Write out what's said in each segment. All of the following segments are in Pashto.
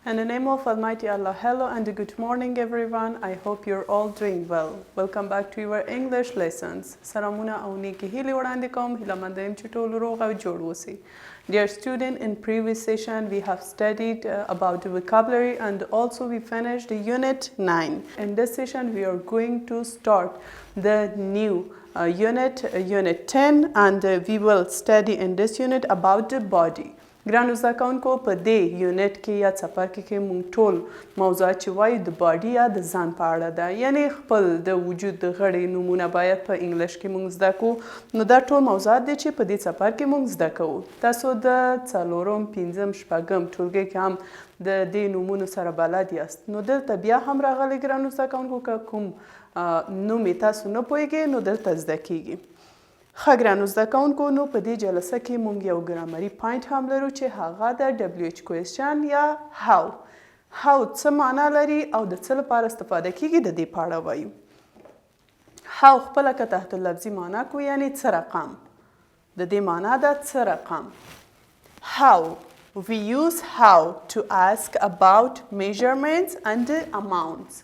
In the name of Almighty Allah, hello and good morning everyone. I hope you're all doing well. Welcome back to your English lessons. سلامونه او نیکی هیلې وړاندې کوم. هیله یم چې ټول روغ او جوړ اوسئ. Dear student, in previous session we have studied about the vocabulary and also we finished unit 9. In this session we are going to start the new unit 10 and we will study in this unit about the body. ګرانو زده کوونکو په دې یونټ کې یا څپرکي کې موږ ټول موضوعات چې وایو د باډي یا د ځان په اړه ده، یعنی خپل د وجود د غړي نومونه باید په انګلیش کې موږ زده کړو. نو دا ټول موضوعات دي چې په دې څپرکي موږ زده کوو. تاسو د څلورم، پنځم، شپږم ټولګي کې هم د دې نومونو سره بلد یاست. نو دلته بیا هم راغلی ګرانو زده کوونکو که کوم نوم یې تاسو نه پوهیږئ نو دلته زده کیږي. ښه ګرانو زده کوونکو، نو په دې جلسه کې موږ یو ګرامري پوینټ هم لرو چې هغه د WH کوېسچن یا هاو څه معنا لري او د څه لپاره استفاده کیږي د دې په اړه وایو. هاو خپله که تحت اللفظي معنا کو یعنی څه رقم، د دې معنا ده څه رقم. How we use how to ask about measurements and amounts.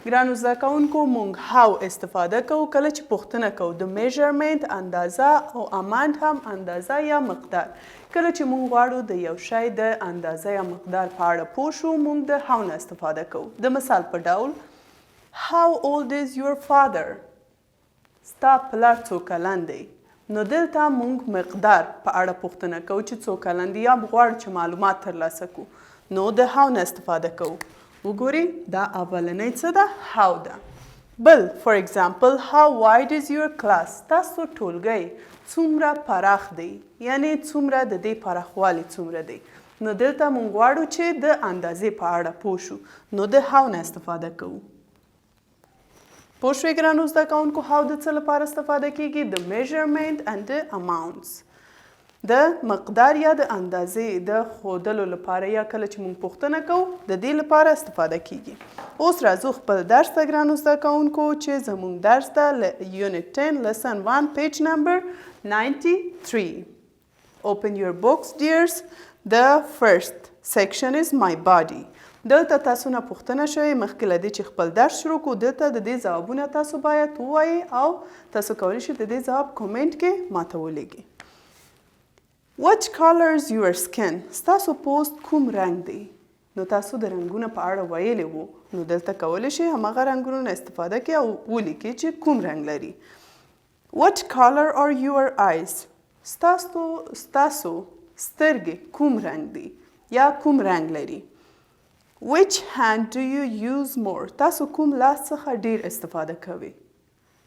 ګرانو زده کوونکو موږ هاو استفاده کوو کله چې پوښتنه کوو د میژرمنټ اندازه او اماونت هم اندازه یا مقدار. کله چې موږ غواړو د یو شی د اندازه یا مقدار په اړه پوه شو موږ د هاو نه استفاده کوو. د مثال په ډول How old is your father؟ ستا پلار څو کلن دی؟ نو دلته موږ مقدار په اړه پوښتنه کوو چې څو کلن دی یا غواړو چې معلومات ترلاسه کړو نو د هاو نه استفاده کوو. وګورئ دا اولنۍ څه ده؟ هاو ده. بل فور ایگزامپل how wide is your class؟ تاسو ټولګی څومره پراخ دی، یعنی څومره د دې پراخوالی څومره دی. نو دلته موږ غواړو چې د اندازې په اړه پوه شو نو د هاو نه استفاده کوو. پوه شوئ ګرانو زده کوونکو هاو د څه لپاره استفاده کیږي؟ د میژرمنټ and the amounts، د مقدار یا د اندازې د ښودلو لپاره یا کله چې موږ پوښتنه کوو د دې لپاره استفاده کیږي. اوس راځو خپل درس ته ګرانو زده کوونکو چې زموږ درس ده یونټ 10 lesson 1 page number 93. Open your books dears. The first section is my body. دلته تاسو نه پوښتنه شوې مخکې له دې چې خپل درس شروع کړو دلته د دې ځوابونه تاسو باید ووایئ او تاسو کولی شئ د دې ځواب کومنټ کې ماته ولیږئ. What color is your skin؟ ستاسو پوست کوم رنګ دی؟ نو تاسو د رنګونو په اړه ویلی وو نو دلته کولی شئ هماغه رنګونو نه استفاده کړئ او ولیکئ چې کوم رنګ لري. What color are your eyes؟ ستاسو سترګې کوم رنګ دی یا کوم رنګ لري. Which hand do you use more؟ تاسو کوم لاس څخه ډیر استفاده کوئ؟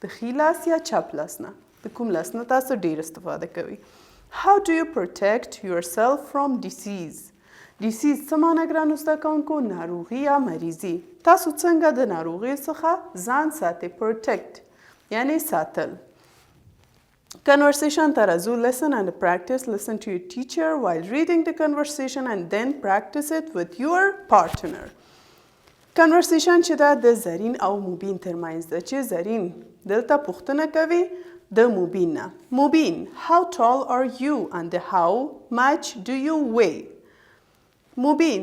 د ښي لاس یا چپ لاس نه؟ د کوم لاس نه تاسو ډیر استفاده کوئ. How do you protect yourself from disease؟ disease څه معنی ګرانو زده کوونکو؟ ناروغي یا مریضي. تاسو څنګه د ناروغۍ څخه ځان ساتئ؟ protect یعنی ساتل. Conversation ته راځو. Listen and practice. Listen to your teacher while reading the conversation and then practice it with your partner. Conversation چې دا د زرین او مبین ترمنځ ده چې زرین دلته پوښتنه کوي د مبین نه. مبین how tall are you and how much do you weigh؟ مبین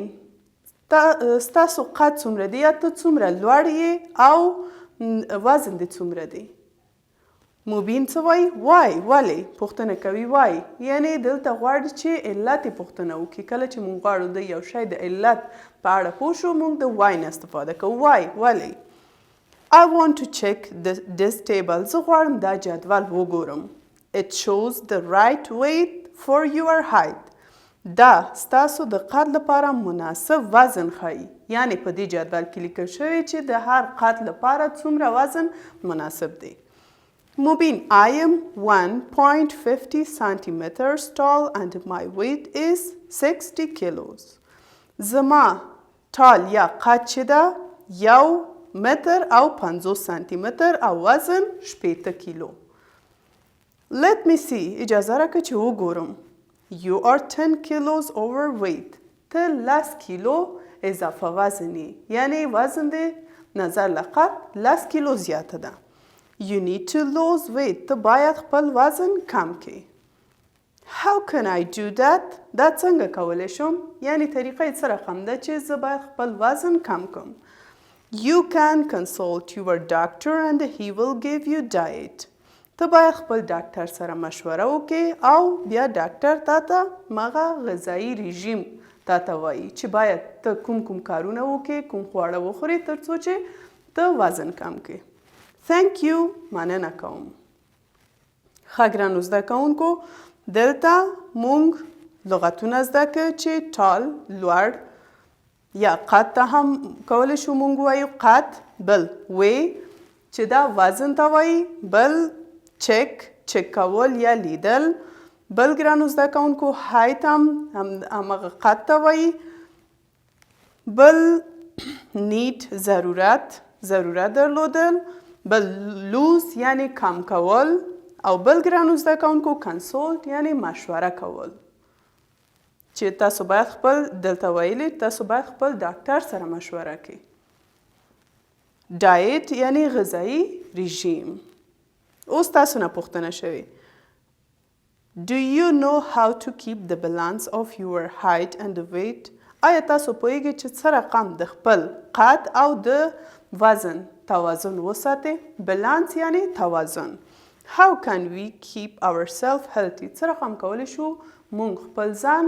ستاسو قد څومره دی یا ته څومره لوړ یې او وزن دې څومره دی. مبین څه وایي؟ وای. ولې پوښتنه کوي؟ وای یعنی دلته غواړي چې علت یې پوښتنه وکړي. کله چې موږ غواړو د یو شی د علت په اړه پوه شو موږ د وای نه استفاده کوو. وای ولې. I want to check this table. زه غواړم دا جدول وګورم. It shows the right weight for your height. دا ستاسو د قد لپاره مناسب وزن ښیي. یعنی په دې جدول کې لیکل شوی چې د هر قد لپاره څومره وزن مناسب دی. مبین I am 1.50 centimeters tall and my weight is 60 kilos. زما ټال یا قد چې ده یو متر او 50 سانتی متر او وزن 80 کیلو. Let me see. اجازه راکړه چې وګورم. You are 10 kilos overweight. ته 10 کیلو اضافه وزن یې، یعنی وزن دې نظر له قد 10 کیلو زیاته ده. You need to lose weight. ته باید خپل وزن کم کړې. How can I do that? دا څنګه کولی شم؟ یعنی طریقه یې څه رقم ده چې زه باید خپل وزن کم کړم. You can consult your doctor and he will give you diet. ته باید خپل ډاکټر سره مشوره وکړې او بیا ډاکټر تا ته مغه غذایي رژیم تا ته وایي چې باید ته کوم کارونه وکړې، کوم خواړه وخورې تر څو چې ته وزن کم کړې. Thank you. مننه کوم. ښه ګرانو زده کوونکو، دلته موږ لغتونه زده کړه چې ټال، لوړ، یا قد ته هم کولی شو موږ وایو قد، بل وی چې دا وزن ته وایي، بل چک کول یا لیدل، بل ګرانو زده کوونکو هایت هم همغه قد ته وایي، بل نیډ ضرورت درلودل، بل لوز یعنی کم کول، او بل ګرانو زده کوونکو کنسولت یعنی مشوره کول چې تاسو باید خپل دلته ویلي تاسو باید خپل ډاکټر سره مشوره کړئ. ډایټ یعنی غذایي رژیم. اوس تاسو نه پوښتنه شوې Do you know how to keep the balance of your height and weight? آیا تاسو پوهیږئ چې څه رقم د خپل قد او د وزن توازن وساتئ؟ بالانس یعنی توازن. How can we keep ourselves healthy? څه رقم کولی شو مونږ خپل ځان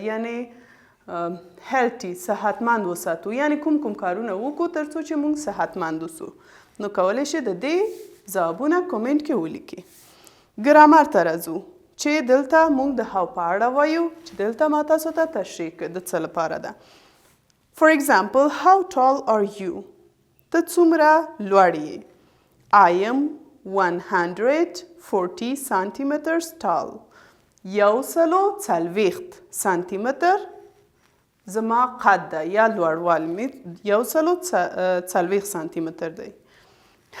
یعنی هیلتي صحتمند وساتو، یعنی کوم کارونه وکړو تر څو چې مونږ صحتمند اوسو. نو کولی شئ د دې ځوابونه کومنټ کې ولیکئ. ګرامر ته راځو چې دلته مونږ د هاو په اړه وایو چې دلته ما تاسو ته تشریح کړه د څه لپاره ده. For example, how tall are you? ته څومره لوړ یې؟ I am 140 centimeters tall. 140 سانتی متر زما قد ده یا لوړوالی مې 140 سانتی متر دی.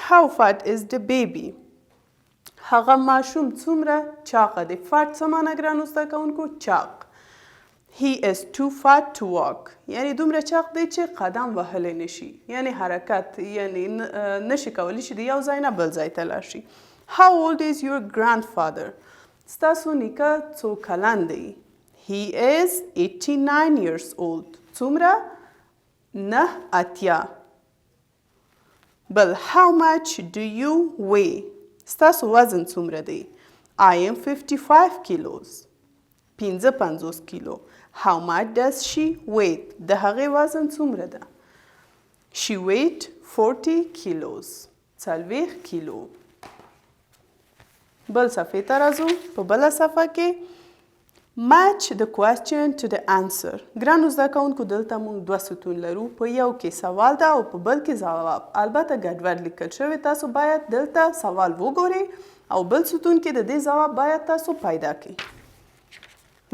How fat is the baby? هغه ماشوم څومره چاقه دی؟ فات څه معنی ګرانو زده کوونکو؟ چاق. He is too fat to walk. یعنی دومره چاق دی چې قدم وهلی نشي، یعنی حرکت یعنی نشي کولی چې د یو ځای نه بل ځای ته لاړ شي. How old is your grandfather? ستاسو نیکه څو کلن دی؟ He is 89 years old. څومره؟ 89. بل how much do you weigh? ستاسو وزن څومره دی؟ I am 55 kilos. 55 کیلو. How much does she weigh? د هغې وزن څومره ده؟ She weighed 40 kilos. 40 کیلو. بل صفحې ته راځو. په بله صفحه کې match the question to the answer. ګرانو زده کوونکو دلته موږ 2 ستون لرو. په یو کې سوال ده او په بل کې ځواب. البته ګډوډ لیکل شوی، تاسو باید دلته سوال وګورئ او بل ستون کې د دې ځواب باید تاسو پیدا کړئ.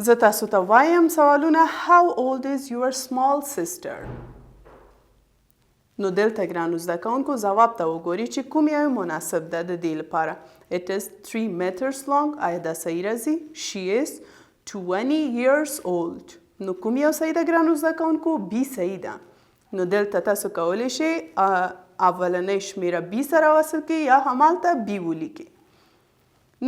زه تاسو ته وایم سوالونه. How old is your small sister? نو دلته ګرانو زده کوونکو ځواب ته وګورئ چې کوم یو مناسب ده د دې لپاره. It is 3 meters long. آیا دا صحیح راځي؟ She is 20 years old. نو کوم یو صحیح ده ګرانو زده کوونکو؟ B صحیح ده. نو دلته تاسو کولی شئ اولنۍ شمیره B سره وصل کړئ یا همالته B ولیکئ.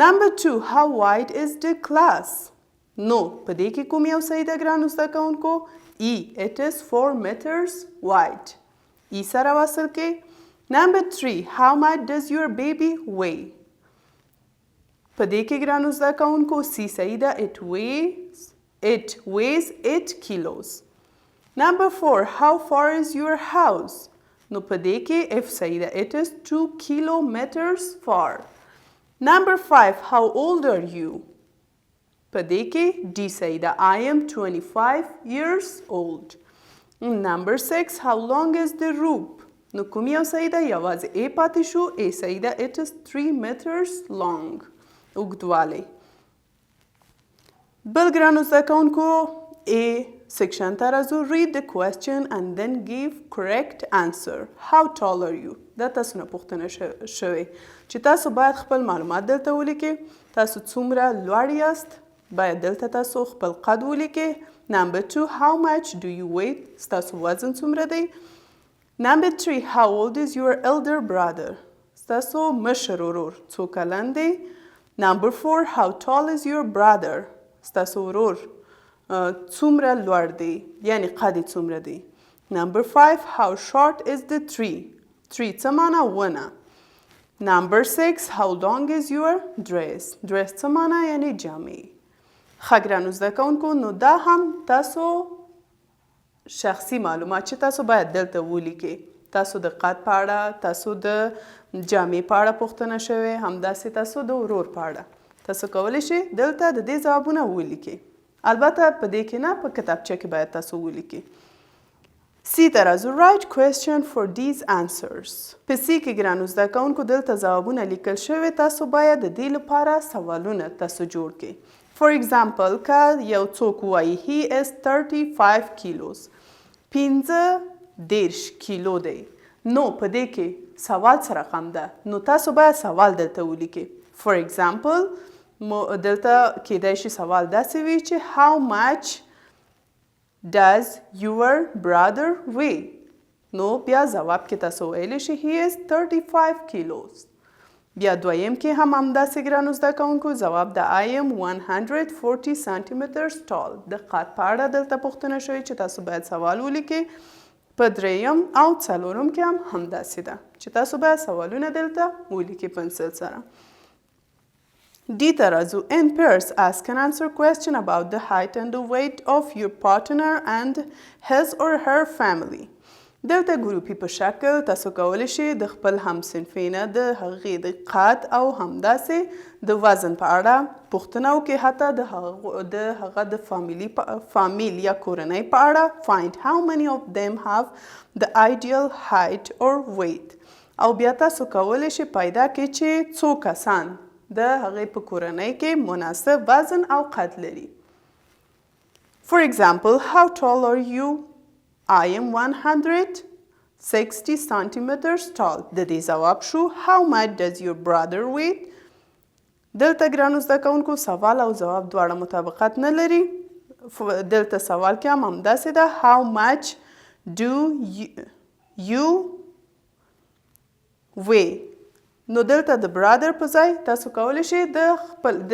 Number 2. How wide is the class? نو په دې کې کوم یو صحیح ده ګرانو زده کوونکو؟ E. It is 4 meters wide. E سره وصل کړئ. Number 3. How much does your baby weigh? په دې کې ګرانو زده کوونکو C صحیح ده. It weighs 8 kilos. Number 4. How far is your house? نو په دې کې F صحیح ده. It is 2 kilometers far. Number 5. How old are you? په دې کې D صحیح ده. I am 25 years old. Number 6. How long is the rope? نو کوم یو صحیح ده؟ یوازې A پاتې شو. A صحیح ده. It is 3 meters long. اوږدوالی. بل ګرانو زده کوونکو A section ته راځو. Read the question and then give correct answer. How tall are you? دا تاسو نه پوښتنه شوې چې تاسو باید خپل معلومات دلته ولیکئ. تاسو څومره لوړ یاست؟ باید دلته تاسو خپل قد ولیکئ. Number 2. How much do you weigh? ستاسو وزن څومره دی؟ Number 3. How old is your elder brother? ستاسو مشر ورور څو کلن دی؟ Number 4, how tall is your brother? ستاسو ورور څومره لوړ دی یعنی قد یې څومره دی. Number 5, how short is the tree? Tree څه معنا؟ ونه. Number 6, how long is your dress? Dress څه معنا یعنی جامې. ښه ګرانو زده کوونکو نو دا هم تاسو شخصي معلومات چې تاسو باید دلته ولیکئ. تاسو د قد په اړه، تاسو د جامې په اړه پوښتنه شوې، همداسې تاسو د ورور په اړه. تاسو کولی شئ دلته د دې ځوابونه ولیکئ. البته په دې کې نه، په کتابچه کې باید تاسو ولیکئ. سی ته راځو. write question for these answers. په سی کې ګرانو زده کوونکو دلته ځوابونه لیکل شوي. تاسو باید د دې لپاره سوالونه تاسو جوړ کړئ. For example, که یو څوک وایي he is 35 kilos. 15 کیلو دی. نو په دې کې سوال څه رقم ده؟ نو تاسو باید سوال دلته ولیکئ. For example, دلته کیدای شي سوال داسې وي چې how much does your brother weigh? نو بیا ځواب کې تاسو ویلی شي he is 35 kilos. بیا دویم کې هم همداسې ګرانو زده کوونکو ځواب د I am 140 centimeters tall. د قد په اړه دلته پوښتنه شوې چې تاسو باید سوال ولیکئ. په دریم او څلورم کې هم همداسې ده چې تاسو باید سوالونه دلته ولیکئ پنسل سره. ډي ته راځو. In pairs ask and answer question about the height and the weight of your partner and his or her family. دلته ګروپي په شکل تاسو کولی شئ د خپل همصنفي نه د هغې د قد او همداسې د وزن په اړه پوښتنه وکړئ. حتی د هغه د فامیل یا کورنۍ په اړه. find how many of them have the ideal height or weight. او بیا تاسو کولی شئ پیدا کړئ چې څو کسان د هغې په کورنۍ کې مناسب وزن او قد لري. For example, how tall are you? I am 160 centimeters tall. د دې ځواب شو how much does your brother weigh? دلته ګرانو زده کوونکو سوال او ځواب دواړه مطابقت نه لري. دلته سوال کې هم همداسې ده how much do you weigh. نو دلته د برادر په ځای تاسو کولی شئ د خپل د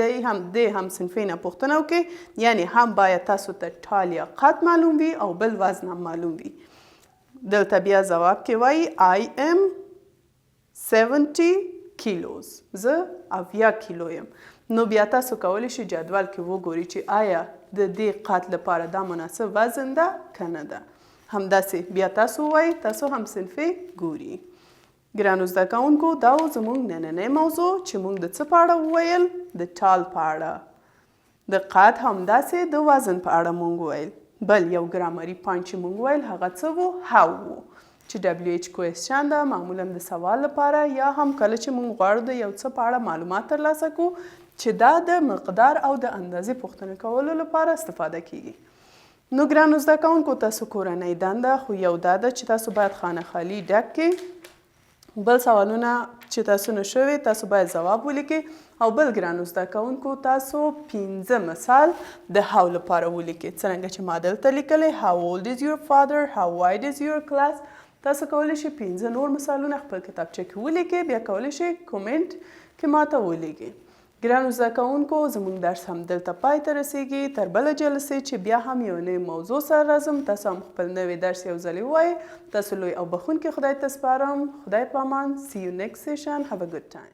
همصنفۍ نه پوښتنه وکړئ. یعنی هم باید تاسو ته ټال یا قد معلوم وي او بل وزن هم معلوم وي. دلته بیا ځواب کې وایي I am 70 kilos. زه 70 کیلو یم. نو بیا تاسو کولی شئ جدول کې وګورئ چې آیا د دې قد لپاره دا مناسب وزن ده که نه ده. همداسې بیا تاسو وایئ تاسو همصنفۍ ګورئ. ګرانو زده کوونکو دا و زموږ نننی موضوع چې موږ د څه په اړه وویل؟ د ټال په اړه. د قد همداسې د وزن په اړه موږ وویل. بل یو ګرامري پوینټ چې موږ ویل هغه څه و؟ how و چې WH کوېسچن ده معمولا د سوال لپاره یا هم کله چې موږ غواړو د یو څه په اړه معلومات ترلاسه کړو چې دا د مقدار او د اندازې پوښتنه کولو لپاره استفاده کیږي. نو ګرانو زده کوونکو تاسو کورنۍ دنده خو یو دا ده چې تاسو باید خانه خالي ډک کړئ. بل سوالونه چې تاسو نه شوي تاسو باید ځواب ولیکئ. او بل ګرانو زده کوونکو تاسو 15 مثال د how لپاره ولیکئ. څرنګه چې ما دلته لیکلی how old is your father, how wide is your class. تاسو کولی شئ 15 نور مثالونه خپل کتابچه کې ولیکئ. بیا کولی شئ کومنټ کې ماته ولیکئ. ګرانو زده کوونکو زموږ درس هم دلته پای ته رسیږي. تر بله جلسې چې بیا هم یو نوی موضوع سره راځم تاسو هم خپل نوی درس یو ځلې ووایئ. تاسو لوی او بخښونکي خدای ته سپارم. خدای په امان. See you next session. Have a good time.